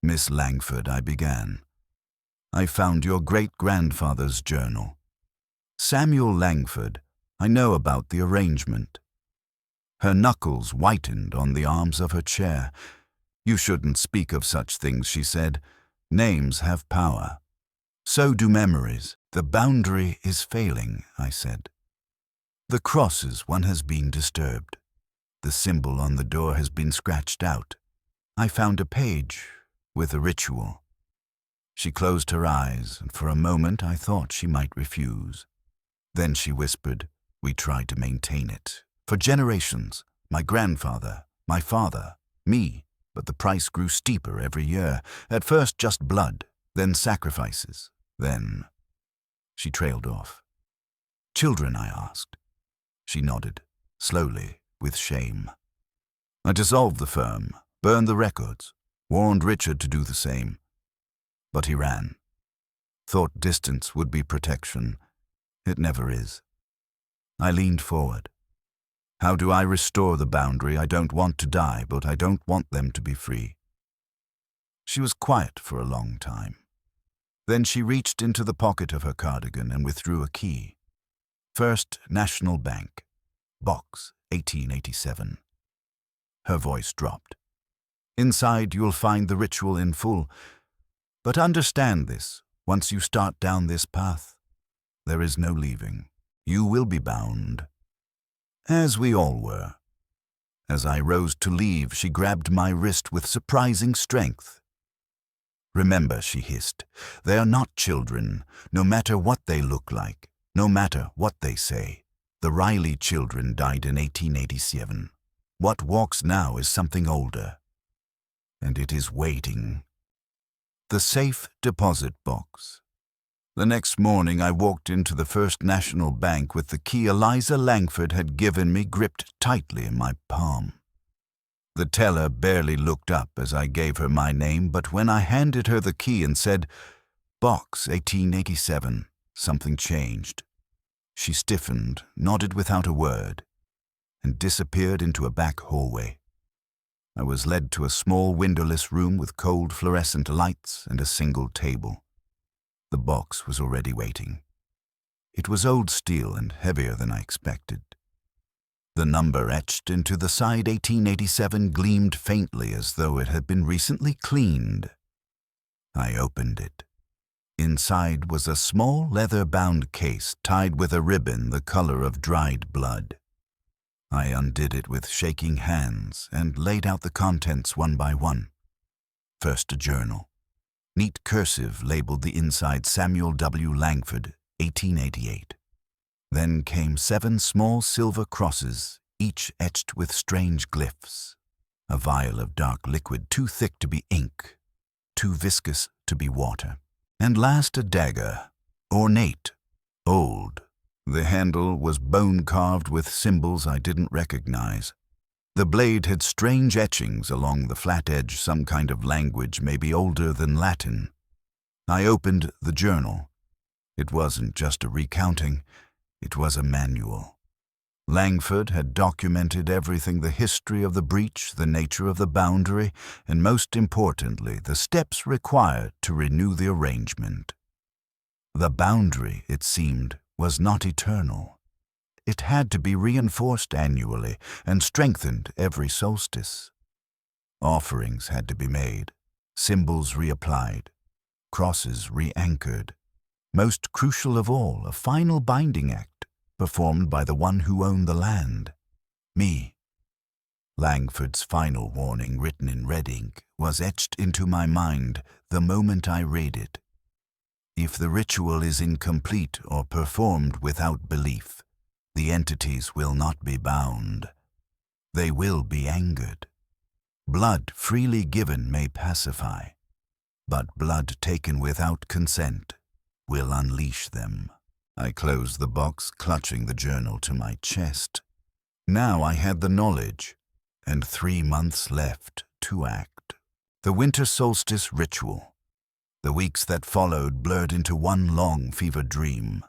"Miss Langford," I began, "I found your great-grandfather's journal. Samuel Langford, I know about the arrangement." Her knuckles whitened on the arms of her chair. "You shouldn't speak of such things," she said. "Names have power. So do memories." "The boundary is failing," I said. "The crosses, one has been disturbed. The symbol on the door has been scratched out. I found a page with a ritual." She closed her eyes, and for a moment I thought she might refuse. Then she whispered, "We tried to maintain it. For generations, my grandfather, my father, me, but the price grew steeper every year. At first just blood, then sacrifices, then—" She trailed off. "Children?" I asked. She nodded, slowly, with shame. "I dissolved the firm, burned the records, warned Richard to do the same. But he ran. Thought distance would be protection. It never is." I leaned forward. "How do I restore the boundary? I don't want to die, but I don't want them to be free." She was quiet for a long time. Then she reached into the pocket of her cardigan and withdrew a key. "First National Bank, box 1887. Her voice dropped. "Inside you'll find the ritual in full. But understand this, once you start down this path, there is no leaving. You will be bound." As we all were. As I rose to leave, she grabbed my wrist with surprising strength. "Remember," she hissed, "they are not children, no matter what they look like, no matter what they say. The Riley children died in 1887. What walks now is something older. And it is waiting." The safe deposit box. The next morning I walked into the First National Bank with the key Eliza Langford had given me gripped tightly in my palm. The teller barely looked up as I gave her my name, but when I handed her the key and said, "Box 1887, something changed." She stiffened, nodded without a word, and disappeared into a back hallway. I was led to a small windowless room with cold fluorescent lights and a single table. The box was already waiting. It was old steel and heavier than I expected. The number etched into the side 1887 gleamed faintly as though it had been recently cleaned. I opened it. Inside was a small leather-bound case tied with a ribbon the color of dried blood. I undid it with shaking hands and laid out the contents one by one. First a journal. Neat cursive labeled the inside Samuel W. Langford, 1888. Then came 7 small silver crosses, each etched with strange glyphs. A vial of dark liquid too thick to be ink, too viscous to be water. And last a dagger, ornate, old. The handle was bone-carved with symbols I didn't recognize. The blade had strange etchings along the flat edge, some kind of language maybe older than Latin. I opened the journal. It wasn't just a recounting, it was a manual. Langford had documented everything: the history of the breach, the nature of the boundary, and most importantly, the steps required to renew the arrangement. The boundary, it seemed, was not eternal. It had to be reinforced annually and strengthened every solstice. Offerings had to be made, symbols reapplied, crosses re-anchored. most crucial of all, a final binding act performed by the one who owned the land, me. Langford's final warning, written in red ink, was etched into my mind the moment I read it. If the ritual is incomplete or performed without belief, the entities will not be bound. They will be angered. Blood freely given may pacify, but blood taken without consent will unleash them. I closed the box, clutching the journal to my chest. Now I had the knowledge, and 3 months left to act. The winter solstice ritual. The weeks that followed blurred into one long fevered dream.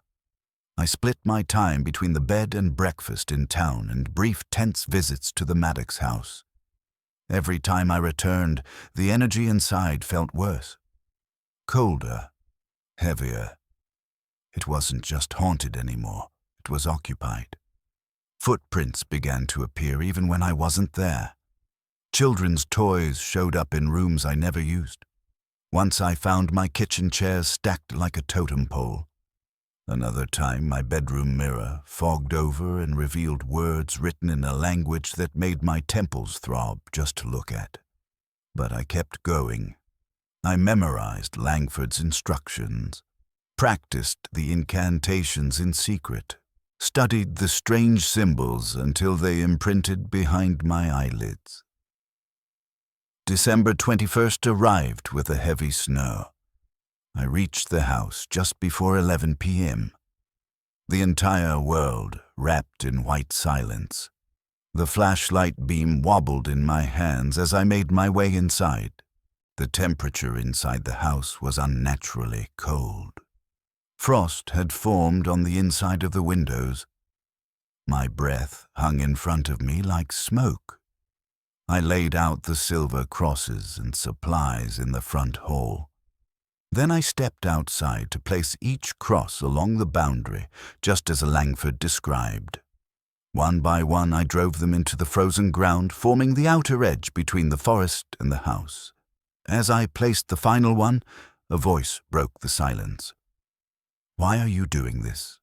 I split my time between the bed and breakfast in town and brief tense visits to the Maddox house. Every time I returned, the energy inside felt worse. Colder, heavier. It wasn't just haunted anymore, it was occupied. Footprints began to appear even when I wasn't there. Children's toys showed up in rooms I never used. Once I found my kitchen chairs stacked like a totem pole. Another time, my bedroom mirror fogged over and revealed words written in a language that made my temples throb just to look at. But I kept going. I memorized Langford's instructions, practiced the incantations in secret, studied the strange symbols until they imprinted behind my eyelids. December 21st arrived with a heavy snow. I reached the house just before 11 p.m. The entire world wrapped in white silence. The flashlight beam wobbled in my hands as I made my way inside. The temperature inside the house was unnaturally cold. Frost had formed on the inside of the windows. My breath hung in front of me like smoke. I laid out the silver crosses and supplies in the front hall. Then I stepped outside to place each cross along the boundary, just as Langford described. One by one I drove them into the frozen ground, forming the outer edge between the forest and the house. As I placed the final one, a voice broke the silence. "Why are you doing this?"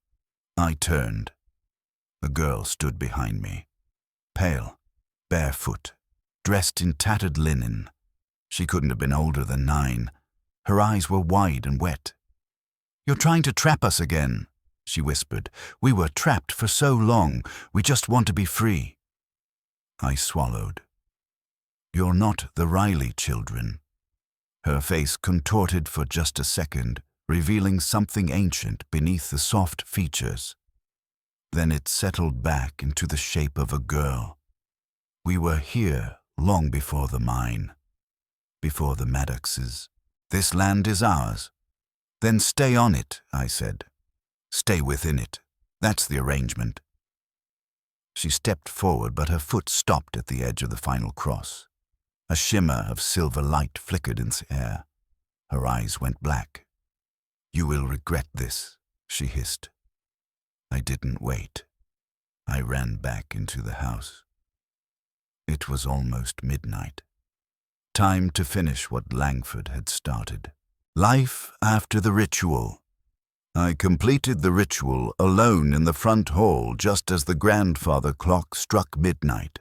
I turned. A girl stood behind me, pale, barefoot, dressed in tattered linen. She couldn't have been older than 9. Her eyes were wide and wet. "You're trying to trap us again," she whispered. "We were trapped for so long. We just want to be free." I swallowed. "You're not the Riley children." Her face contorted for just a second, revealing something ancient beneath the soft features. Then it settled back into the shape of a girl. "We were here long before the mine, before the Maddoxes. This land is ours." "Then stay on it," I said. "Stay within it. That's the arrangement." She stepped forward, but her foot stopped at the edge of the final cross. A shimmer of silver light flickered in the air. Her eyes went black. "You will regret this," she hissed. I didn't wait. I ran back into the house. It was almost midnight. Time to finish what Langford had started. Life after the ritual. I completed the ritual alone in the front hall just as the grandfather clock struck midnight.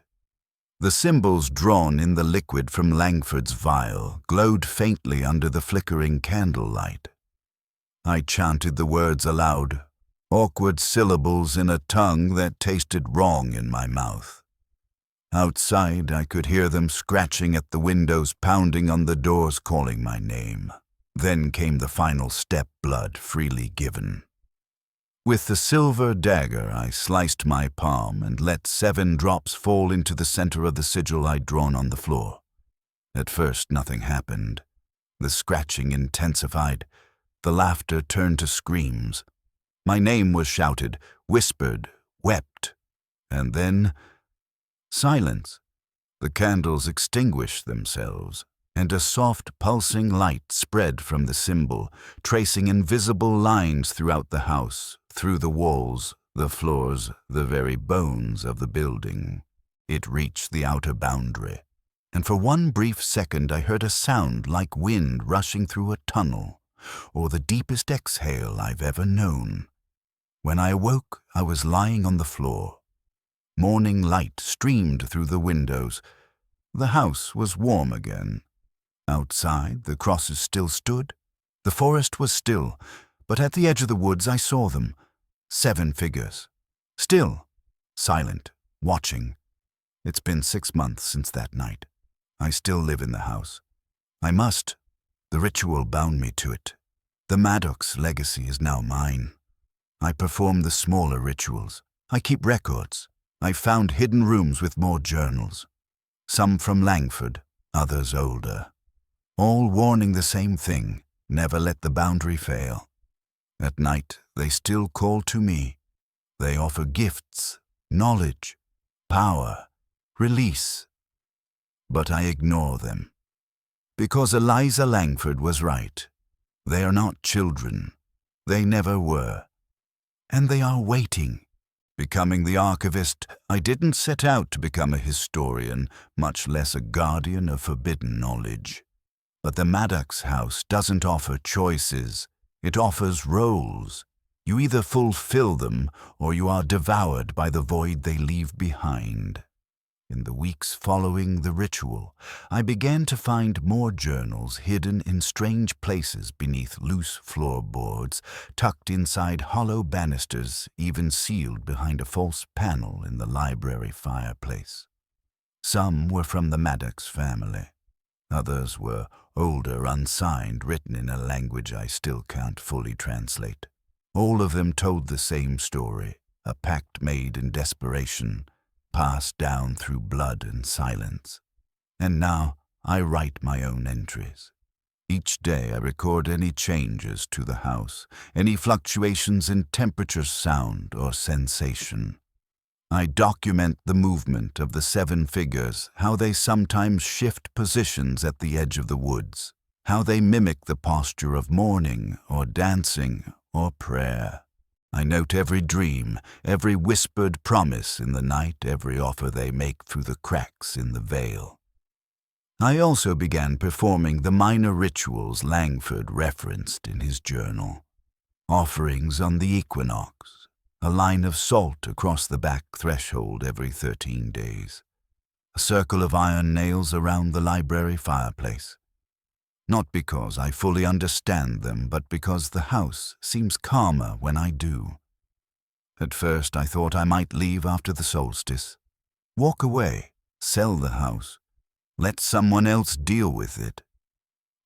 The symbols drawn in the liquid from Langford's vial glowed faintly under the flickering candlelight. I chanted the words aloud, awkward syllables in a tongue that tasted wrong in my mouth. Outside, I could hear them scratching at the windows, pounding on the doors, calling my name. Then came the final step, blood freely given. With the silver dagger, I sliced my palm and let 7 drops fall into the center of the sigil I'd drawn on the floor. At first, nothing happened. The scratching intensified. The laughter turned to screams. My name was shouted, whispered, wept. And then silence. The candles extinguished themselves, and a soft, pulsing light spread from the symbol, tracing invisible lines throughout the house, through the walls, the floors, the very bones of the building. It reached the outer boundary, and for one brief second I heard a sound like wind rushing through a tunnel, or the deepest exhale I've ever known. When I awoke, I was lying on the floor. Morning light streamed through the windows. The house was warm again. Outside, the crosses still stood. The forest was still, but at the edge of the woods I saw them. 7 figures. Still, silent, watching. It's been 6 months since that night. I still live in the house. I must. The ritual bound me to it. The Maddox legacy is now mine. I perform the smaller rituals. I keep records. I've found hidden rooms with more journals. Some from Langford, others older. All warning the same thing: never let the boundary fail. At night, they still call to me. They offer gifts, knowledge, power, release. But I ignore them. Because Eliza Langford was right. They are not children. They never were. And they are waiting. Becoming the archivist, I didn't set out to become a historian, much less a guardian of forbidden knowledge. But the Maddox house doesn't offer choices. It offers roles. You either fulfill them, or you are devoured by the void they leave behind. In the weeks following the ritual, I began to find more journals hidden in strange places beneath loose floorboards, tucked inside hollow banisters, even sealed behind a false panel in the library fireplace. Some were from the Maddox family. Others were older, unsigned, written in a language I still can't fully translate. All of them told the same story, a pact made in desperation, passed down through blood and silence. And now I write my own entries. Each day I record any changes to the house, any fluctuations in temperature, sound, or sensation. I document the movement of the 7 figures, how they sometimes shift positions at the edge of the woods, how they mimic the posture of mourning or dancing or prayer. I note every dream, every whispered promise in the night, every offer they make through the cracks in the veil. I also began performing the minor rituals Langford referenced in his journal. Offerings on the equinox, a line of salt across the back threshold every 13 days, a circle of iron nails around the library fireplace. Not because I fully understand them, but because the house seems calmer when I do. At first I thought I might leave after the solstice. Walk away, sell the house, let someone else deal with it.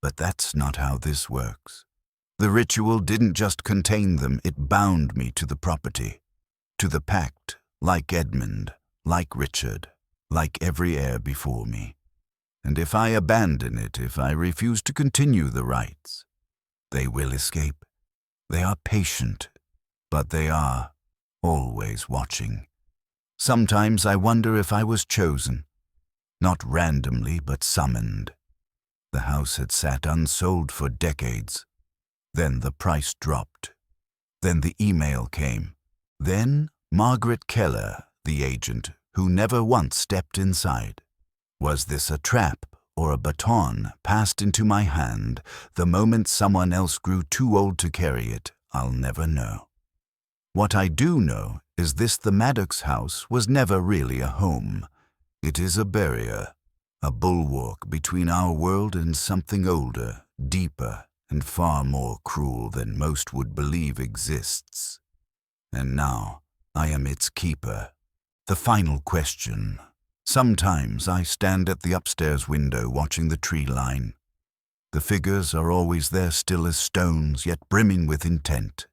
But that's not how this works. The ritual didn't just contain them, it bound me to the property, to the pact, like Edmund, like Richard, like every heir before me. And if I abandon it, if I refuse to continue the rites, they will escape. They are patient, but they are always watching. Sometimes I wonder if I was chosen, not randomly, but summoned. The house had sat unsold for decades. Then the price dropped. Then the email came. Then Margaret Keller, the agent, who never once stepped inside. Was this a trap or a baton passed into my hand the moment someone else grew too old to carry it? I'll never know. What I do know is this: the Maddox house was never really a home. It is a barrier, a bulwark between our world and something older, deeper, and far more cruel than most would believe exists. And now I am its keeper. The final question. Sometimes I stand at the upstairs window watching the tree line. The figures are always there, still as stones, yet brimming with intent.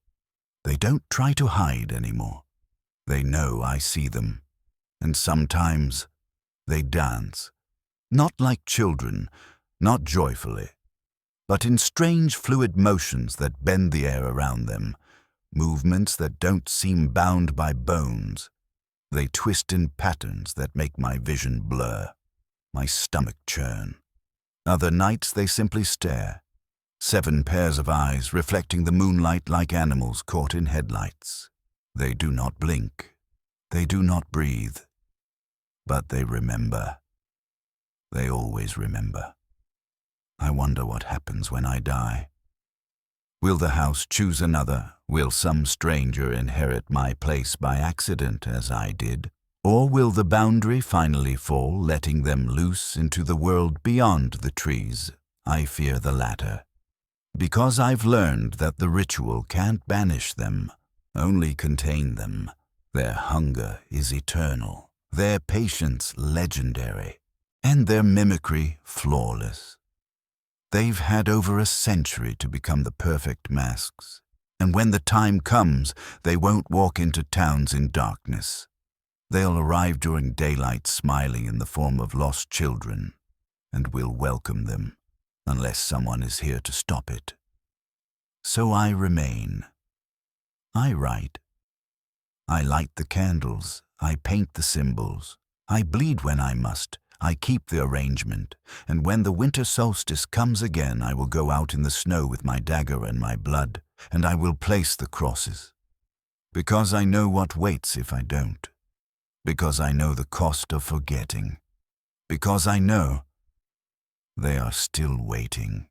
They don't try to hide anymore. They know I see them. And sometimes they dance. Not like children, not joyfully, but in strange fluid motions that bend the air around them, movements that don't seem bound by bones. They twist in patterns that make my vision blur, my stomach churn. Other nights they simply stare, 7 pairs of eyes reflecting the moonlight like animals caught in headlights. They do not blink, they do not breathe, but they remember. They always remember. I wonder what happens when I die. Will the house choose another? Will some stranger inherit my place by accident, as I did? Or will the boundary finally fall, letting them loose into the world beyond the trees? I fear the latter, because I've learned that the ritual can't banish them, only contain them. Their hunger is eternal, their patience legendary, and their mimicry flawless. They've had over a century to become the perfect masks, and when the time comes, they won't walk into towns in darkness. They'll arrive during daylight smiling in the form of lost children, and we'll welcome them, unless someone is here to stop it. So I remain. I write. I light the candles, I paint the symbols, I bleed when I must, I keep the arrangement, and when the winter solstice comes again, I will go out in the snow with my dagger and my blood, and I will place the crosses. Because I know what waits if I don't. Because I know the cost of forgetting. Because I know they are still waiting.